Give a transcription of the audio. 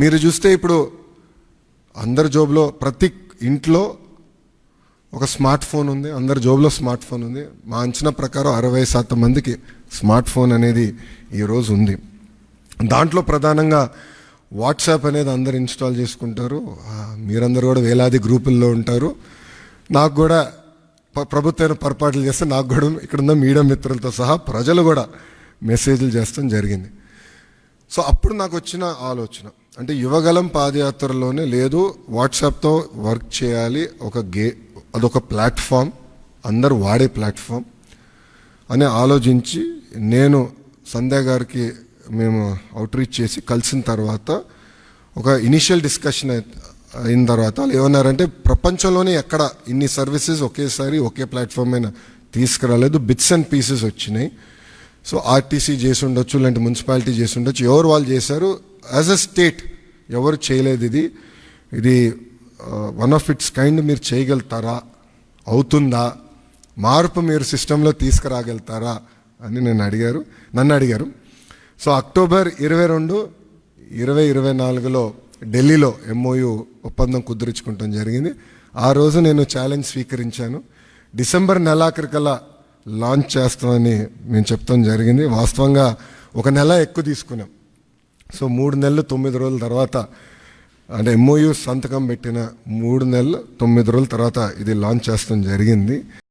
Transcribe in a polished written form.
మీరు చూస్తే ఇప్పుడు అందరి జోబులో ప్రతి ఇంట్లో ఒక స్మార్ట్ ఫోన్ ఉంది, అందరి జోబులో స్మార్ట్ ఫోన్ ఉంది. మా అంచనా ప్రకారం 60% మందికి స్మార్ట్ ఫోన్ అనేది ఈరోజు ఉంది. దాంట్లో ప్రధానంగా వాట్సాప్ అనేది అందరు ఇన్స్టాల్ చేసుకుంటారు. మీరందరూ కూడా వేలాది గ్రూపుల్లో ఉంటారు. నాకు కూడా ప్రభుత్వం పొరపాట్లు చేస్తే నాకు కూడా ఇక్కడున్న మీడియా మిత్రులతో సహా ప్రజలు కూడా మెసేజ్లు చేస్తాం జరిగింది. సో అప్పుడు నాకు వచ్చిన ఆలోచన అంటే యువగలం పాదయాత్రలోనే లేదు, వాట్సాప్తో వర్క్ చేయాలి, అదొక ప్లాట్ఫామ్, అందరూ వాడే ప్లాట్ఫామ్ అని ఆలోచించి నేను సంధ్య గారికి మేము అవుట్రీచ్ చేసి కలిసిన తర్వాత ఒక ఇనిషియల్ డిస్కషన్ అయిన తర్వాత వాళ్ళు ఏమన్నారంటే ప్రపంచంలోనే ఎక్కడ ఇన్ని సర్వీసెస్ ఒకేసారి ఒకే ప్లాట్ఫామ్ మీద తీసుకురాలేదు, బిట్స్ అండ్ పీసెస్ వచ్చినాయి. సో ఆర్టీసీ చేసి ఉండొచ్చు, లేదంటే మున్సిపాలిటీ చేసి ఉండొచ్చు, ఎవరు వాళ్ళు చేశారు. యాజ్ అ స్టేట్ ఎవరు చేయలేదు. ఇది వన్ ఆఫ్ ఇట్స్ కైండ్. మీరు చేయగలుగుతారా, అవుతుందా, మార్పు మీరు సిస్టంలో తీసుకురాగలుగుతారా అని నన్ను అడిగారు. సో అక్టోబర్ 22, 2024లో ఢిల్లీలో MOU ఒప్పందం కుదుర్చుకుంటాం జరిగింది. ఆ రోజు నేను ఛాలెంజ్ స్వీకరించాను. డిసెంబర్ నెలాఖరికల్లా లాంచ్ చేస్తామని నేను చెప్తాం జరిగింది. వాస్తవంగా ఒక నెల ఎక్కువ తీసుకున్నాం. సో 3 నెలలు 9 రోజుల తర్వాత అంటే MOU సంతకం పెట్టిన 3 నెలలు 9 రోజుల తర్వాత ఇది లాంచ్ చేస్తాం జరిగింది.